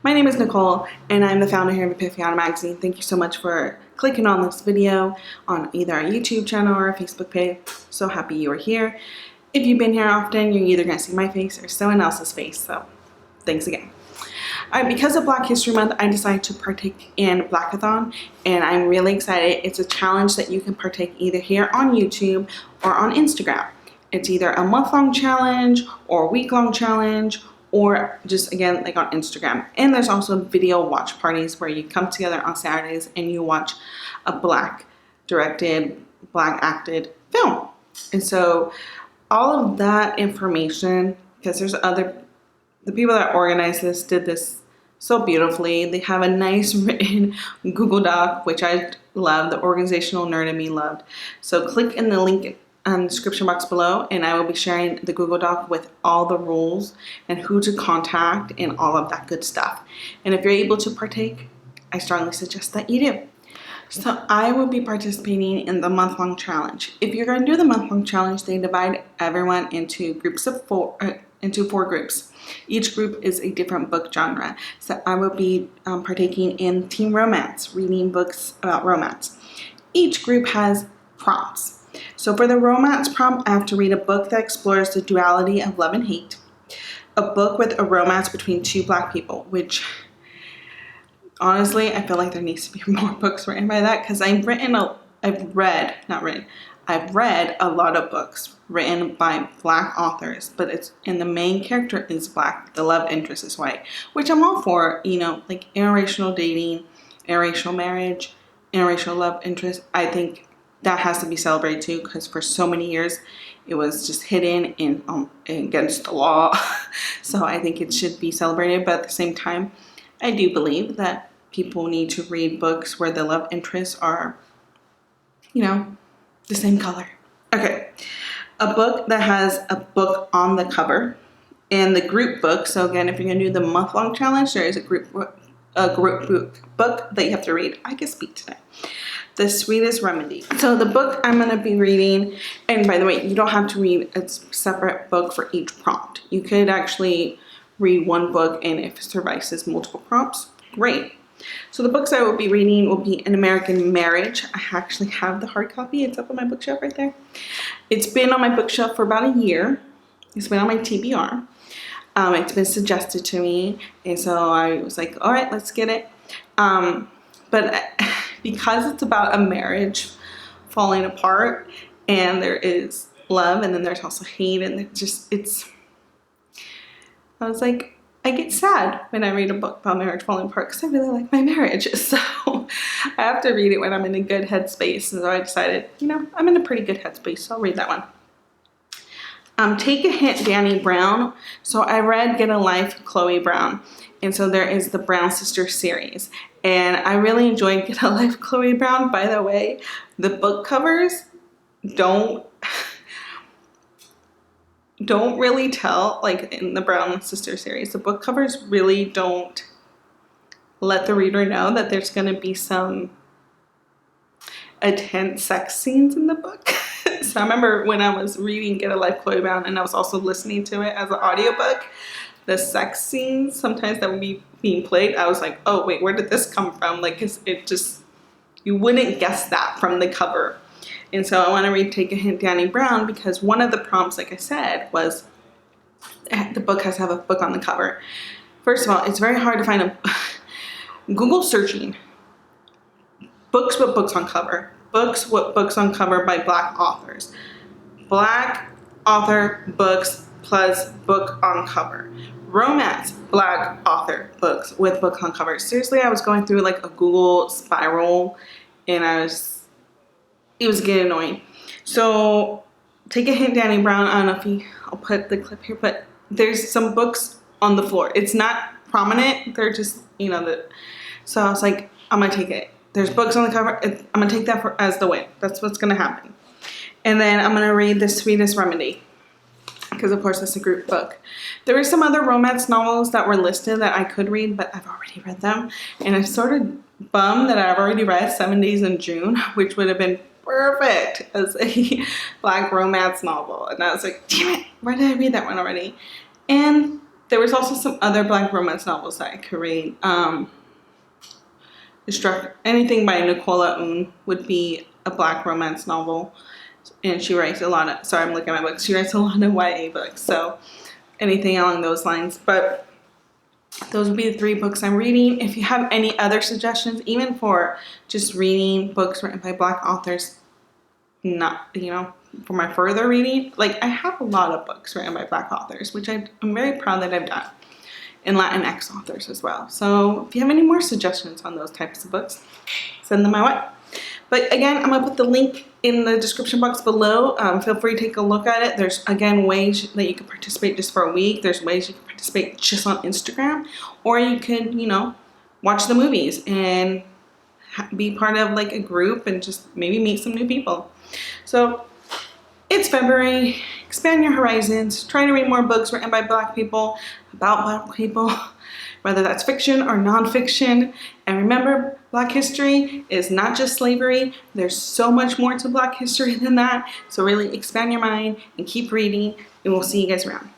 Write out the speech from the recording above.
My name is Nicole, and I'm the founder here of Epifania Magazine. Thank you so much for clicking on this video on either our YouTube channel or our Facebook page. So happy you are here. If you've been here often, you're either going to see my face or someone else's face, so thanks again. Because of Black History Month, I decided to partake in BLACKATHON, and I'm really excited. It's a challenge that you can partake either here on YouTube or on Instagram. It's either a month-long challenge or a week-long challenge, or just again like on Instagram. And there's also video watch parties where you come together on Saturdays and you watch a Black directed, Black acted film. And so all of that information, because the people that organized this did this so beautifully. They have a nice written Google Doc, which I love, the organizational nerd in me loved. So click in the link in the description box below, and I will be sharing the Google Doc with all the rules and who to contact and all of that good stuff. And if you're able to partake, I strongly suggest that you do. So I will be participating in the month-long challenge. If you're going to do the month-long challenge, they divide everyone into groups of four groups. Each group is a different book genre. So I will be partaking in teen romance, reading books about romance. Each group has prompts. So for the romance prompt, I have to read a book that explores the duality of love and hate. A book with a romance between two Black people, which honestly, I feel like there needs to be more books written by that, because I've read a lot of books written by Black authors, and the main character is Black, the love interest is white, which I'm all for, like interracial dating, interracial marriage, interracial love interest. I think that has to be celebrated too, because for so many years it was just hidden in against the law. So I think it should be celebrated, but at the same time, I do believe that people need to read books where the love interests are, the same color. Okay, a book that has a book on the cover, and the group book. So again, if you're gonna do the month-long challenge, there is a group book that you have to read. I can speak today. The Sweetest Remedy. So the book I'm going to be reading, and by the way, you don't have to read a separate book for each prompt. You could actually read one book, and if it suffices multiple prompts, great. So the books I will be reading will be An American Marriage. I actually have the hard copy. It's up on my bookshelf right there. It's been on my bookshelf for about a year. It's been on my TBR. It's been suggested to me, and so I was like, all right, let's get it. But because it's about a marriage falling apart, and there is love, and then there's also hate, and I was like, I get sad when I read a book about marriage falling apart, because I really like my marriage. So I have to read it when I'm in a good headspace. And so I decided, I'm in a pretty good headspace, so I'll read that one. Take a Hint, Danny Brown. So I read Get a Life, Chloe Brown. And so there is the Brown Sisters series. And I really enjoyed Get a Life, Chloe Brown. By the way, the book covers don't really tell, like in the Brown Sisters series, the book covers really don't let the reader know that there's going to be some intense sex scenes in the book. So I remember when I was reading Get a Life, Chloe Brown, and I was also listening to it as an audiobook, the sex scenes sometimes that would be being played, I was like, oh wait, where did this come from? Like, you wouldn't guess that from the cover. And so I want to read Take a Hint, Danny Brown, because one of the prompts, like I said, was the book has to have a book on the cover. First of all, it's very hard to find Google searching books with books on cover. Books with books on cover by Black authors. Black author books plus book on cover. Romance Black author books with book on cover. Seriously, I was going through like a Google spiral, and it was getting annoying. So Take a Hint, Danny Brown. I don't know if I'll put the clip here, but there's some books on the floor. It's not prominent. They're just, so I was like, I'm going to take it. There's books on the cover. I'm going to take that as the win. That's what's going to happen. And then I'm going to read The Sweetest Remedy, because of course it's a group book. There were some other romance novels that were listed that I could read, but I've already read them. And I'm sort of bummed that I've already read 7 Days in June, which would have been perfect as a Black romance novel. And I was like, damn it, why did I read that one already? And there was also some other Black romance novels that I could read. Anything by Nicole would be a Black romance novel. And she writes a lot of, sorry, I'm looking at my books. She writes a lot of YA books. So anything along those lines. But those would be the 3 books I'm reading. If you have any other suggestions, even for just reading books written by Black authors, not, you know, for my further reading, like I have a lot of books written by Black authors, which I'm very proud that I've done, and Latinx authors as well. So if you have any more suggestions on those types of books, send them my way. But again, I'm gonna put the link in the description box below. Feel free to take a look at it. There's, again, ways that you can participate just for a week. There's ways you can participate just on Instagram, or you could, you know, watch the movies and be part of like a group and just maybe meet some new people. So it's February. Expand your horizons. Try to read more books written by Black people, about Black people, whether that's fiction or nonfiction. And remember, Black history is not just slavery. There's so much more to Black history than that. So really expand your mind and keep reading, and we'll see you guys around.